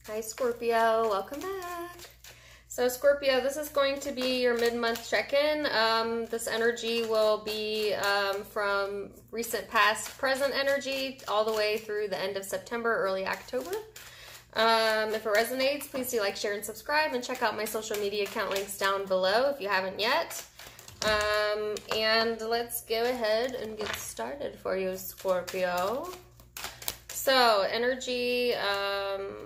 Hi Scorpio, welcome back. So Scorpio, this is going to be your mid-month check-in. This energy will be from recent past present energy all the way through the end of September, early October. If it resonates, please do like, share, and subscribe, and check out my social media account links down below if you haven't yet. And let's go ahead and get started for you, Scorpio. So, energy,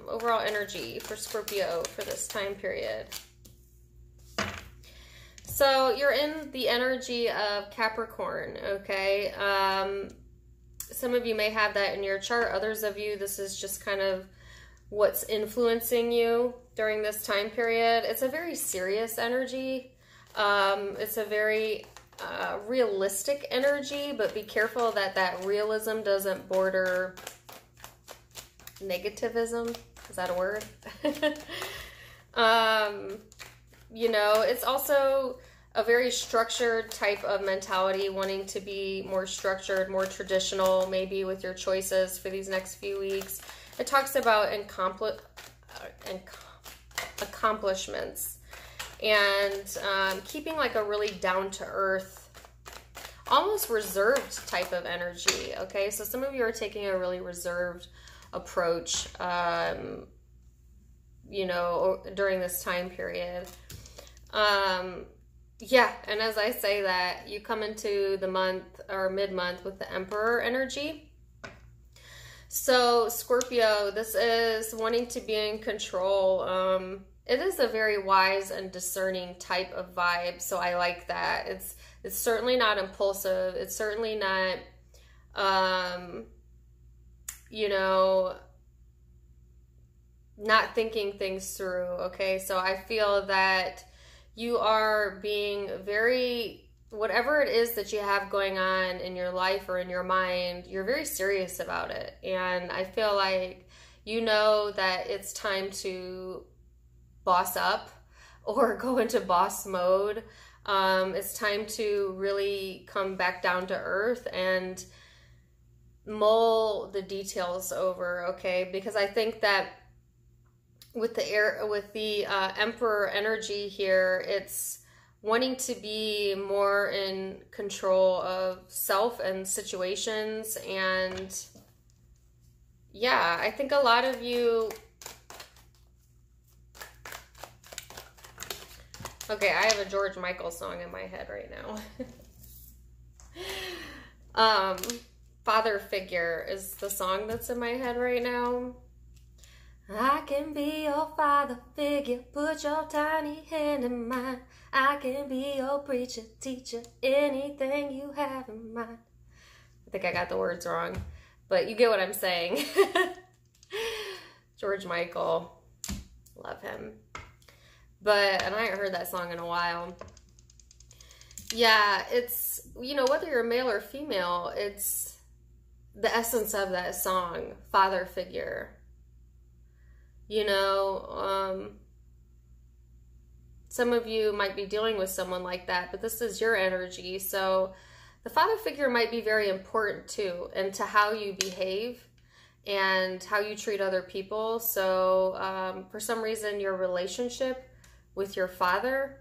overall energy for Scorpio for this time period. So, you're in the energy of Capricorn, okay? Some of you may have that in your chart. Others of you, this is just kind of what's influencing you during this time period. It's a very serious energy. It's a very realistic energy, but be careful that that realism doesn't border negativism. Is that a word? You know, it's also a very structured type of mentality, wanting to be more structured, more traditional, maybe with your choices for these next few weeks. It talks about accomplishments and keeping like a really down-to-earth, almost reserved type of energy, okay? So some of you are taking a really reserved approach, you know, during this time period. Yeah, and as I say that, you come into the month or mid-month with the Emperor energy. So Scorpio, this is wanting to be in control. It is a very wise and discerning type of vibe, so I like that. It's certainly not impulsive. It's certainly not you know, not thinking things through, okay? So I feel that you are being very, whatever it is that you have going on in your life or in your mind, you're very serious about it. And I feel like you know that it's time to boss up or go into boss mode. It's time to really come back down to earth and mull the details over, okay? Because I think that with the Emperor energy here, it's wanting to be more in control of self and situations. And yeah, I think a lot of you, okay, I have a George Michael song in my head right now. Father Figure is the song that's in my head right now. I can be your father figure, put your tiny hand in mine. I can be your preacher, teacher, anything you have in mind. I think I got the words wrong, but you get what I'm saying. George Michael, love him. And I haven't heard that song in a while. Yeah, it's, you know, whether you're male or female, it's the essence of that song, father figure. You know, some of you might be dealing with someone like that, but this is your energy. So the father figure might be very important too, and to how you behave and how you treat other people. So for some reason, your relationship with your father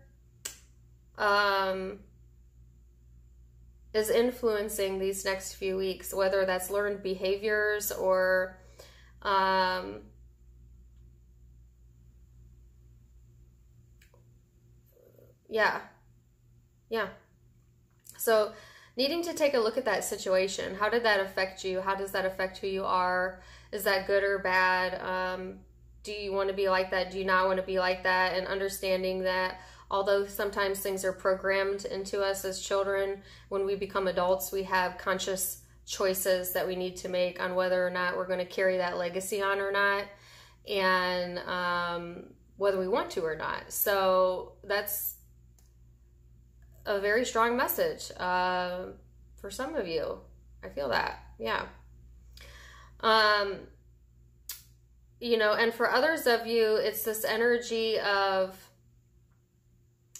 is influencing these next few weeks, whether that's learned behaviors or yeah. So needing to take a look at that situation. How did that affect you? How does that affect who you are? Is that good or bad? Do you want to be like that? Do you not want to be like that? And understanding that although sometimes things are programmed into us as children, when we become adults, we have conscious choices that we need to make on whether or not we're going to carry that legacy on or not, and whether we want to or not. So that's a very strong message for some of you. I feel that, yeah. You know, and for others of you, it's this energy of,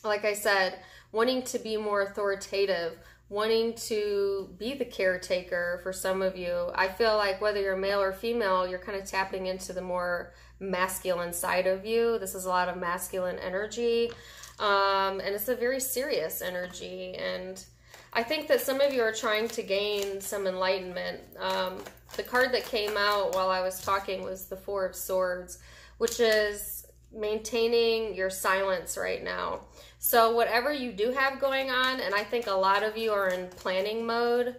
like I said, wanting to be more authoritative, wanting to be the caretaker for some of you. I feel like whether you're male or female, you're kind of tapping into the more masculine side of you. This is a lot of masculine energy, and it's a very serious energy. And I think that some of you are trying to gain some enlightenment. The card that came out while I was talking was the Four of Swords, which is maintaining your silence right now. So whatever you do have going on, and I think a lot of you are in planning mode,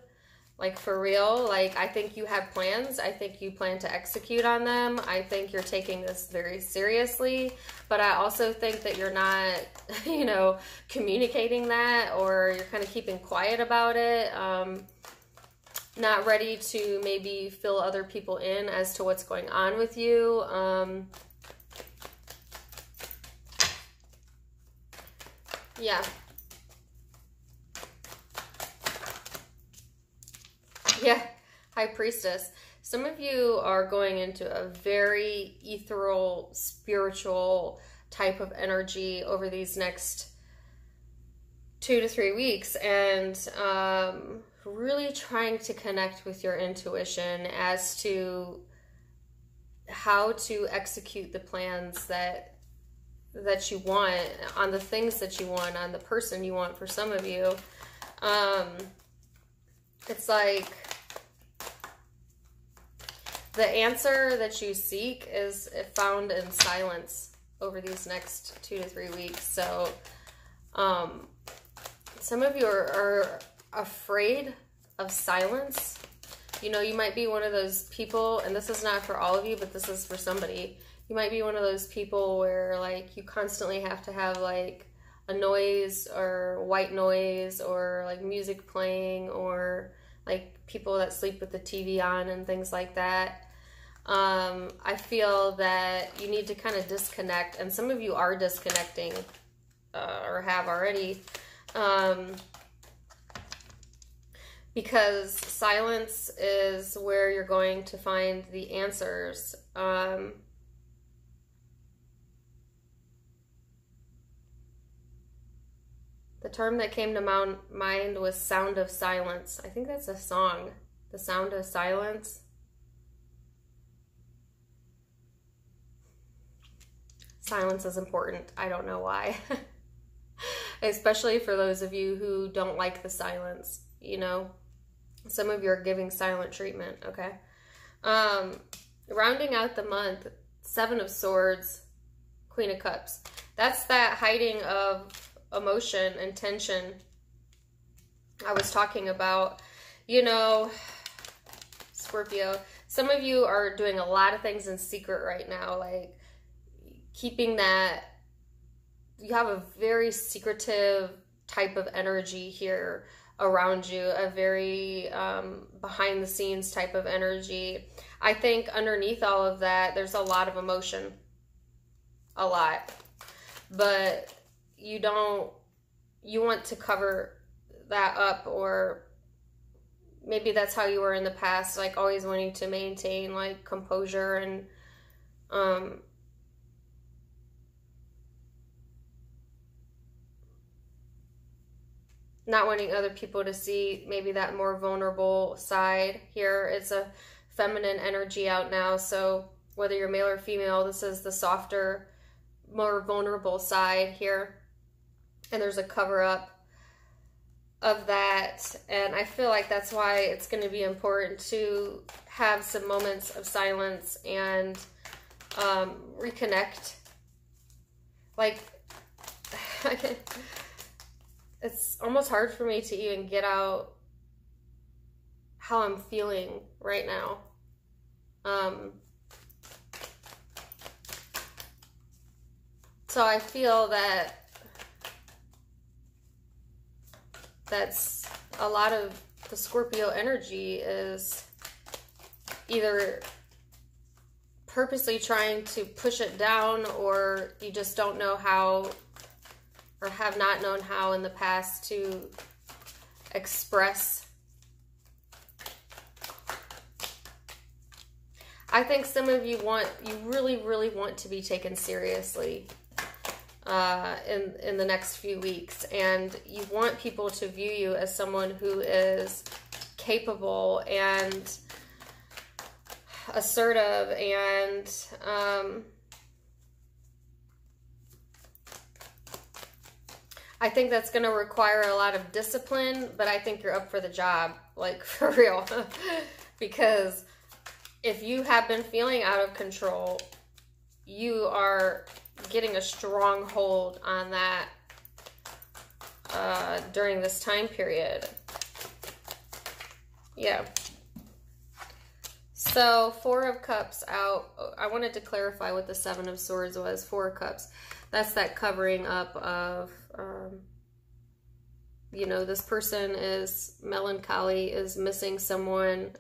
like for real, like I think you have plans. I think you plan to execute on them. I think you're taking this very seriously, but I also think that you're not, you know, communicating that, or you're kind of keeping quiet about it. Not ready to maybe fill other people in as to what's going on with you. Yeah. Yeah, High Priestess. Some of you are going into a very ethereal, spiritual type of energy over these next 2 to 3 weeks, and really trying to connect with your intuition as to how to execute the plans that you want, on the things that you want, on the person you want. For some of you, it's like the answer that you seek is found in silence over these next 2 to 3 weeks. So some of you are afraid of silence. You know, you might be one of those people, and this is not for all of you, but this is for somebody. You might be one of those people where, like, you constantly have to have, like, a noise or white noise or, like, music playing, or, like, people that sleep with the TV on and things like that. I feel that you need to kind of disconnect, and some of you are disconnecting or have already, because silence is where you're going to find the answers. The term that came to mind was Sound of Silence. I think that's a song, The Sound of Silence. Silence is important. I don't know why. Especially for those of you who don't like the silence, you know. Some of you are giving silent treatment, okay? Rounding out the month, Seven of Swords, Queen of Cups. That's that hiding of emotion and tension I was talking about. You know, Scorpio, some of you are doing a lot of things in secret right now, like keeping that. You have a very secretive type of energy here around you, a very behind the scenes type of energy. I think underneath all of that, there's a lot of emotion, a lot, but you want to cover that up, or maybe that's how you were in the past, like always wanting to maintain like composure and not wanting other people to see maybe that more vulnerable side here. It's a feminine energy out now, so whether you're male or female, this is the softer, more vulnerable side here. And there's a cover-up of that, and I feel like that's why it's going to be important to have some moments of silence and reconnect. Like, it's almost hard for me to even get out how I'm feeling right now. So I feel that that's a lot of the Scorpio energy is either purposely trying to push it down, or you just don't know how, or have not known how in the past to express. I think some of you really, really want to be taken seriously. in the next few weeks. And you want people to view you as someone who is capable and assertive, and I think that's going to require a lot of discipline, but I think you're up for the job, like for real. Because if you have been feeling out of control, you are getting a strong hold on that during this time period. Yeah. So 4 of Cups out. I wanted to clarify what the 7 of Swords was. 4 of Cups. That's that covering up of, you know, this person is melancholy, is missing someone,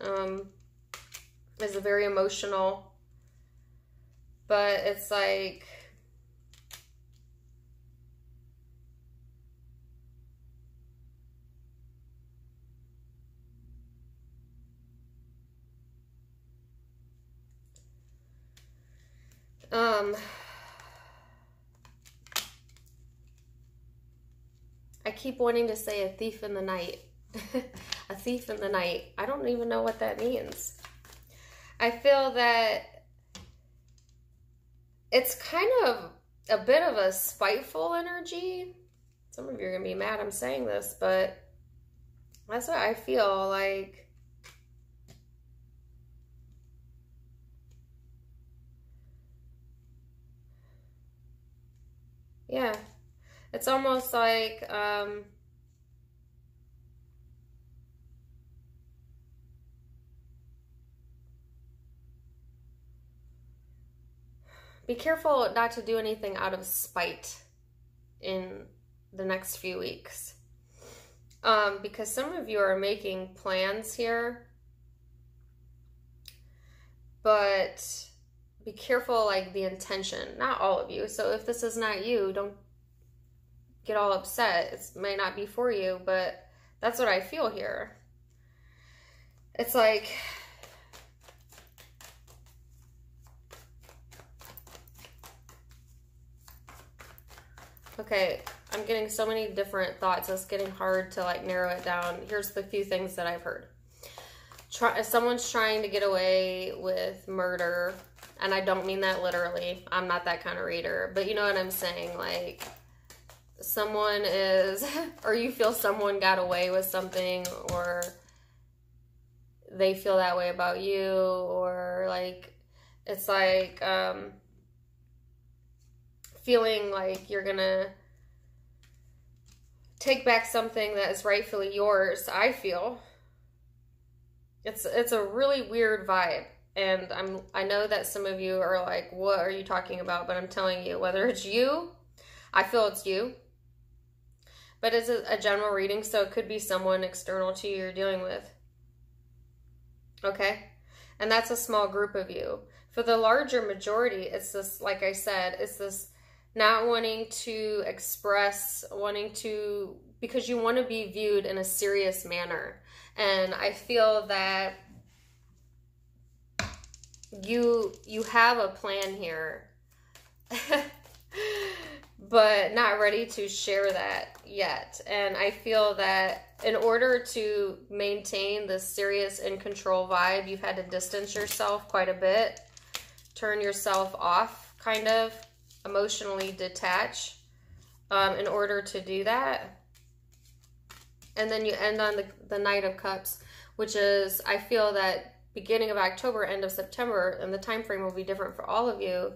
is very emotional. But it's like, I keep wanting to say a thief in the night. A thief in the night. I don't even know what that means. I feel that it's kind of a bit of a spiteful energy. Some of you are going to be mad I'm saying this, but that's what I feel like. Yeah. It's almost like, be careful not to do anything out of spite in the next few weeks. Because some of you are making plans here, but be careful, like the intention, not all of you. So if this is not you, don't get all upset. It may not be for you, but that's what I feel here. It's like, okay, I'm getting so many different thoughts. It's getting hard to like narrow it down. Here's the few things that I've heard. Someone's trying to get away with murder, and I don't mean that literally. I'm not that kind of reader, but you know what I'm saying? Like, someone is, or you feel someone got away with something, or they feel that way about you, or like, it's like, feeling like you're gonna take back something that is rightfully yours. I feel it's a really weird vibe, and I know that some of you are like, what are you talking about? But I'm telling you, whether it's you, I feel it's you, but it's a general reading, so it could be someone external to you you're dealing with. Okay? And that's a small group of you. For the larger majority, it's this, like I said, it's this not wanting to express, because you want to be viewed in a serious manner. And I feel that you have a plan here, but not ready to share that yet. And I feel that in order to maintain this serious and control vibe, you've had to distance yourself quite a bit, turn yourself off, kind of emotionally detach in order to do that. And then you end on the Knight of Cups, which is, I feel that beginning of October, end of September, and the time frame will be different for all of you.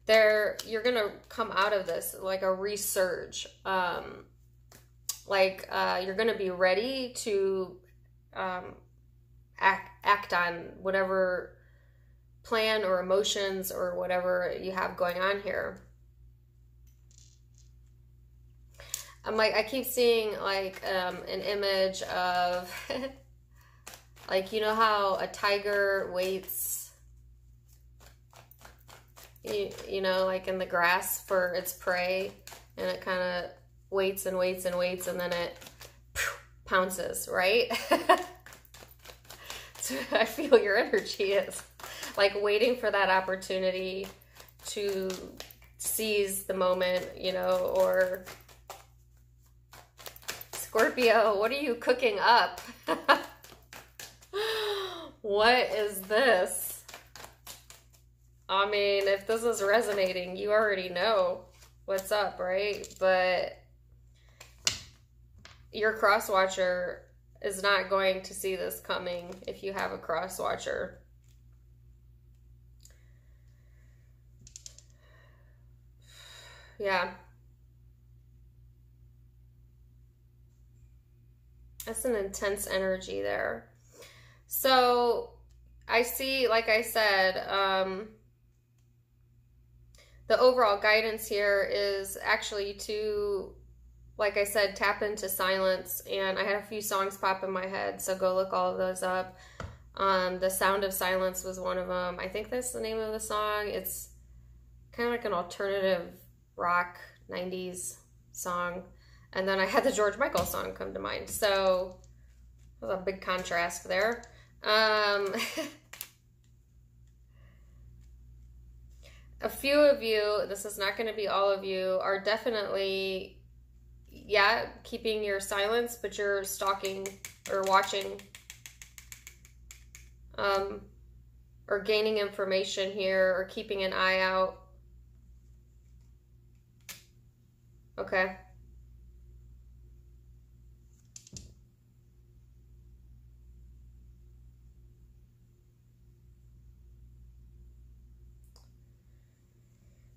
You're gonna come out of this like a resurge. You're gonna be ready to act on whatever plan or emotions or whatever you have going on here. I'm like, I keep seeing like an image of like, you know how a tiger waits, you know, like in the grass for its prey, and it kind of waits and waits and waits, and then it pounces, right? So I feel your energy is like waiting for that opportunity to seize the moment, you know, or Scorpio, what are you cooking up? What is this? I mean, if this is resonating, you already know what's up, right? But your cross watcher is not going to see this coming if you have a cross watcher. Yeah. That's an intense energy there. So I see, like I said, the overall guidance here is actually to, like I said, tap into silence. And I had a few songs pop in my head, so go look all of those up. The Sound of Silence was one of them. I think that's the name of the song. It's kind of like an alternative rock 90s song. And then I had the George Michael song come to mind. So it was a big contrast there. A few of you, this is not going to be all of you, are definitely, yeah, keeping your silence, but you're stalking or watching or gaining information here or keeping an eye out. Okay.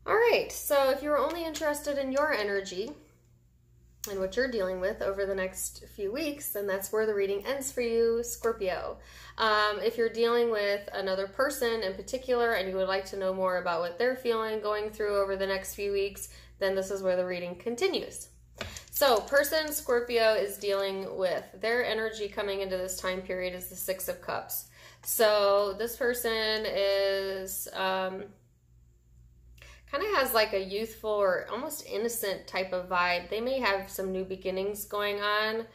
All right, so if you're only interested in your energy and what you're dealing with over the next few weeks, then that's where the reading ends for you, Scorpio. If you're dealing with another person in particular and you would like to know more about what they're feeling, going through over the next few weeks, then this is where the reading continues. So, person Scorpio is dealing with, their energy coming into this time period is the Six of Cups. So, this person is kind of has like a youthful or almost innocent type of vibe. They may have some new beginnings going on,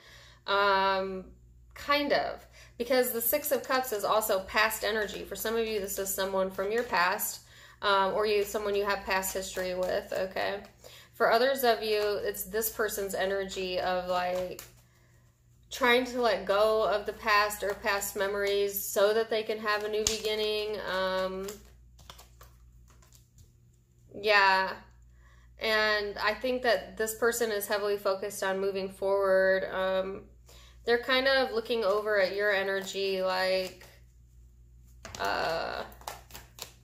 kind of, because the Six of Cups is also past energy. For some of you, this is someone from your past, or someone you have past history with, okay? For others of you, it's this person's energy of like trying to let go of the past or past memories so that they can have a new beginning. Yeah, and I think that this person is heavily focused on moving forward. They're kind of looking over at your energy like,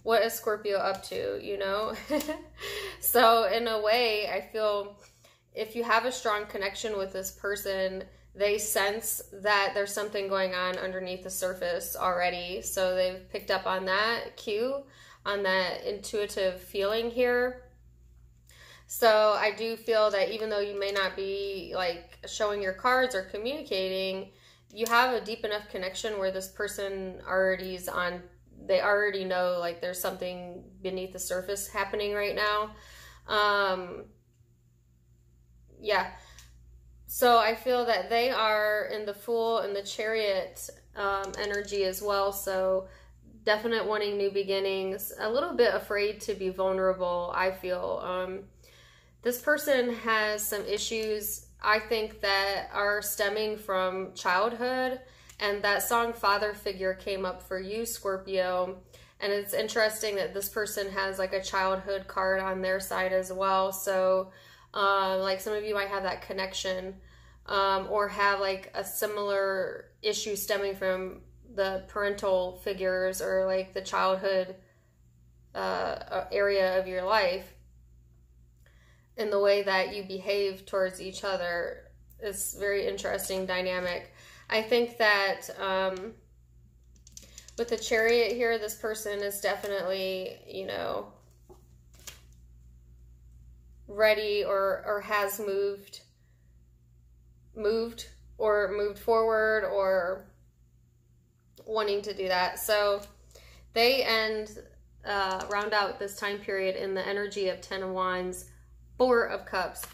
what is Scorpio up to, you know? So in a way, I feel if you have a strong connection with this person, they sense that there's something going on underneath the surface already. So they've picked up on that cue, on that intuitive feeling here. So I do feel that even though you may not be like showing your cards or communicating, you have a deep enough connection where this person already is on, they already know like there's something beneath the surface happening right now. Yeah. So I feel that they are in the Fool and the Chariot energy as well. So definite wanting new beginnings, a little bit afraid to be vulnerable, I feel. This person has some issues, I think, that are stemming from childhood, and that song Father Figure came up for you, Scorpio. And it's interesting that this person has like a childhood card on their side as well. So like some of you might have that connection, or have like a similar issue stemming from the parental figures or like the childhood area of your life. In the way that you behave towards each other is very interesting dynamic. I think that with the Chariot here, this person is definitely, you know, ready or has moved forward or wanting to do that. So they round out this time period in the energy of Ten of Wands, Four of Cups.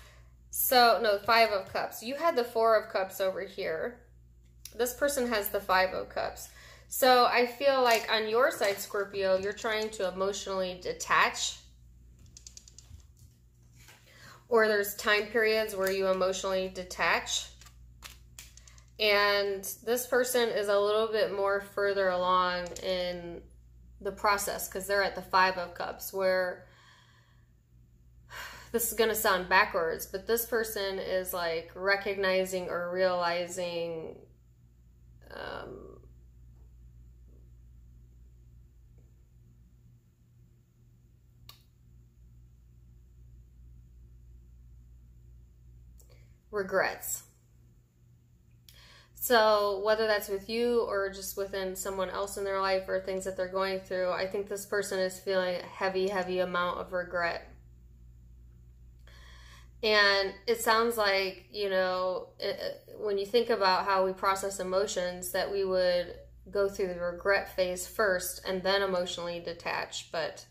So, no, Five of Cups. You had the Four of Cups over here. This person has the Five of Cups. So I feel like on your side, Scorpio, you're trying to emotionally detach or there's time periods where you emotionally detach. And this person is a little bit more further along in the process because they're at the 5 of Cups, where this is going to sound backwards, but this person is like recognizing or realizing regrets. So whether that's with you or just within someone else in their life or things that they're going through, I think this person is feeling a heavy, heavy amount of regret. And it sounds like, you know, when you think about how we process emotions, that we would go through the regret phase first and then emotionally detach, but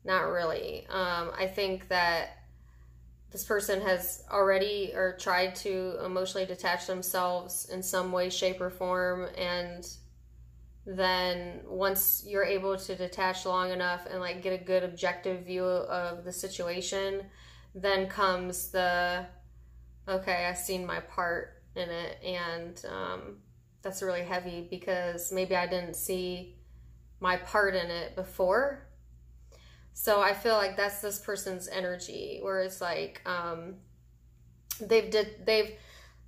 not really. I think that this person has already or tried to emotionally detach themselves in some way, shape, or form, and then once you're able to detach long enough and like get a good objective view of the situation, then comes the, okay, I've seen my part in it, and that's really heavy because maybe I didn't see my part in it before. So I feel like that's this person's energy, where it's like they've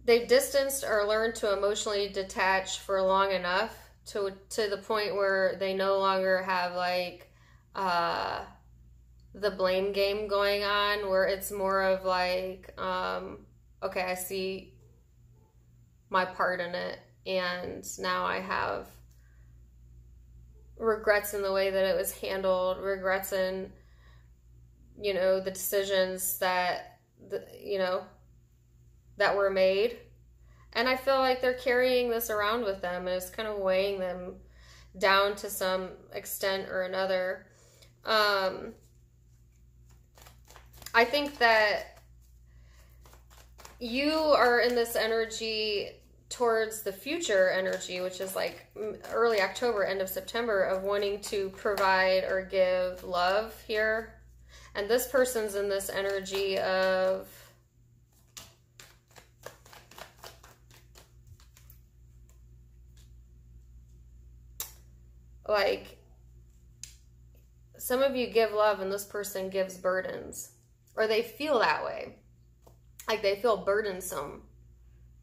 distanced or learned to emotionally detach for long enough to the point where they no longer have like the blame game going on, where it's more of like, okay, I see my part in it, and now I have regrets in the way that it was handled, regrets in, you know, the decisions that, you know, that were made. And I feel like they're carrying this around with them, and it's kind of weighing them down to some extent or another. I think that you are in this energy towards the future energy, which is like early October, end of September, of wanting to provide or give love here. And this person's in this energy of like, some of you give love and this person gives burdens, or they feel that way. Like they feel burdensome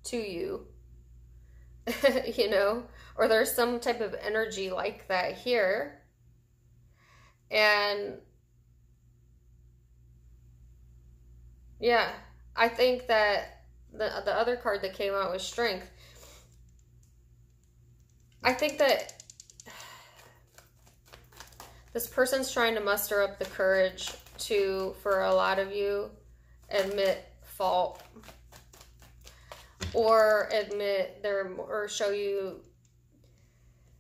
to you. You know, or there's some type of energy like that here. And yeah, I think that the other card that came out was Strength. I think that this person's trying to muster up the courage to, for a lot of you, admit fault, or admit or show you,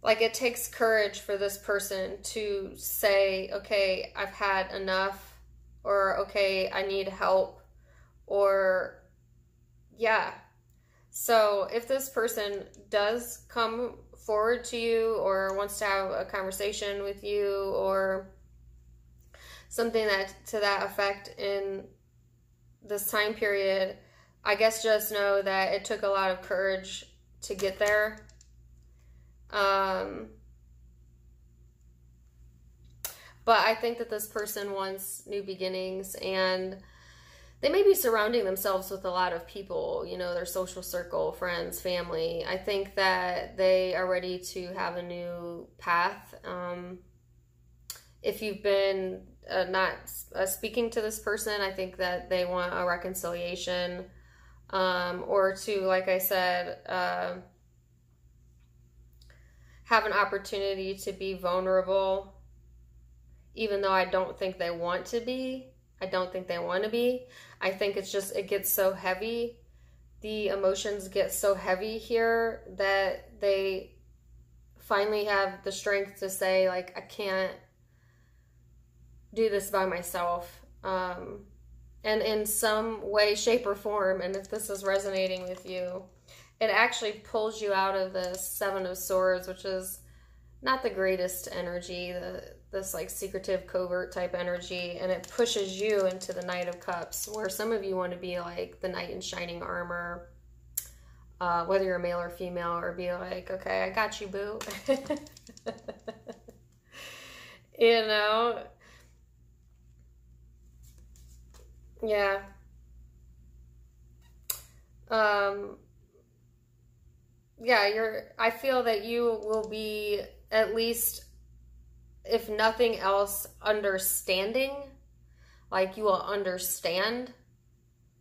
like, it takes courage for this person to say, okay, I've had enough, or okay, I need help, or yeah. So if this person does come forward to you or wants to have a conversation with you or something that to that effect in this time period, I guess just know that it took a lot of courage to get there. But I think that this person wants new beginnings, and they may be surrounding themselves with a lot of people, you know, their social circle, friends, family. I think that they are ready to have a new path. If you've been not speaking to this person, I think that they want a reconciliation, or to, like I said, have an opportunity to be vulnerable, even though I don't think they want to be. I don't think they want to be. I think it's just, it gets so heavy. The emotions get so heavy here that they finally have the strength to say, like, I can't do this by myself. And in some way, shape, or form, and if this is resonating with you, it actually pulls you out of the 7 of Swords, which is not the greatest energy. The this like secretive, covert type energy, and it pushes you into the Knight of Cups, where some of you want to be like the knight in shining armor, whether you're male or female, or be like, okay, I got you, boo. You know? Yeah. Yeah, I feel that you will be, at least, if nothing else, understanding. Like, you will understand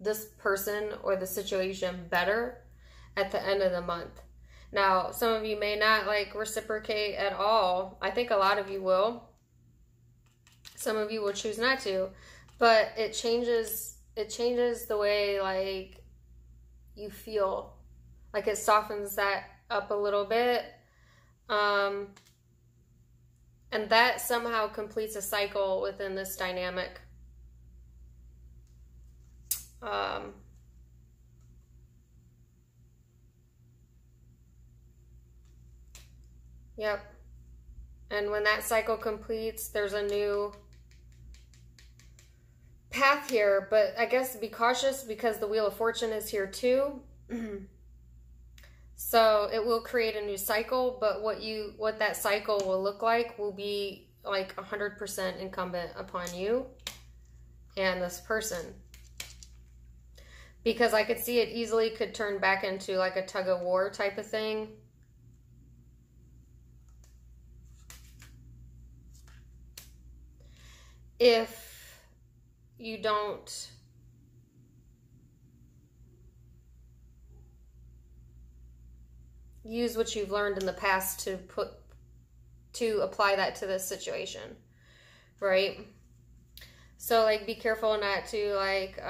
this person or the situation better at the end of the month. Now, some of you may not like reciprocate at all. I think a lot of you will. Some of you will choose not to, but it changes the way like you feel. Like, it softens that up a little bit. And that somehow completes a cycle within this dynamic. Yep. And when that cycle completes, there's a new path here. But I guess be cautious, because the Wheel of Fortune is here too. So it will create a new cycle, but what that cycle will look like will be like 100% incumbent upon you and this person. Because I could see it easily could turn back into like a tug of war type of thing. If you don't use what you've learned in the past to apply that to this situation, right? So like, be careful not to like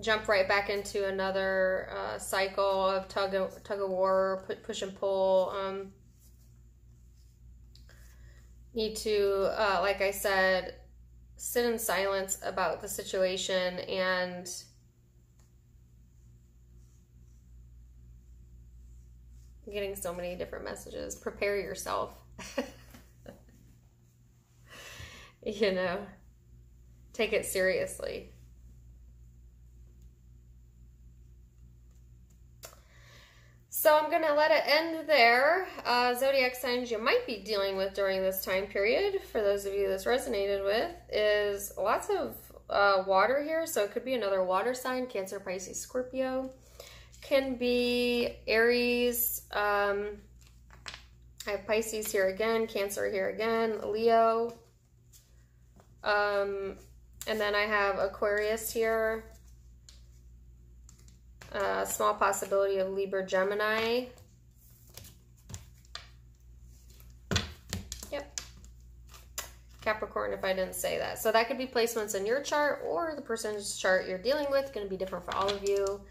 jump right back into another cycle of tug of war, push and pull. Need to, like I said, sit in silence about the situation and getting so many different messages. Prepare yourself. You know, take it seriously. So I'm going to let it end there. Zodiac signs you might be dealing with during this time period, for those of you this resonated with, is lots of water here. So it could be another water sign, Cancer, Pisces, Scorpio. Can be Aries. I have Pisces here again, Cancer here again, Leo. And then I have Aquarius here. Small possibility of Libra, Gemini. Yep. Capricorn, if I didn't say that. So that could be placements in your chart, or the person's chart you're dealing with. Going to be different for all of you.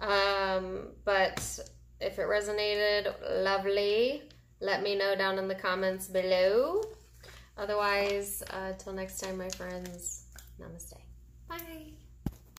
But if it resonated, lovely. Let me know down in the comments below. Otherwise, till next time, my friends, namaste. Bye.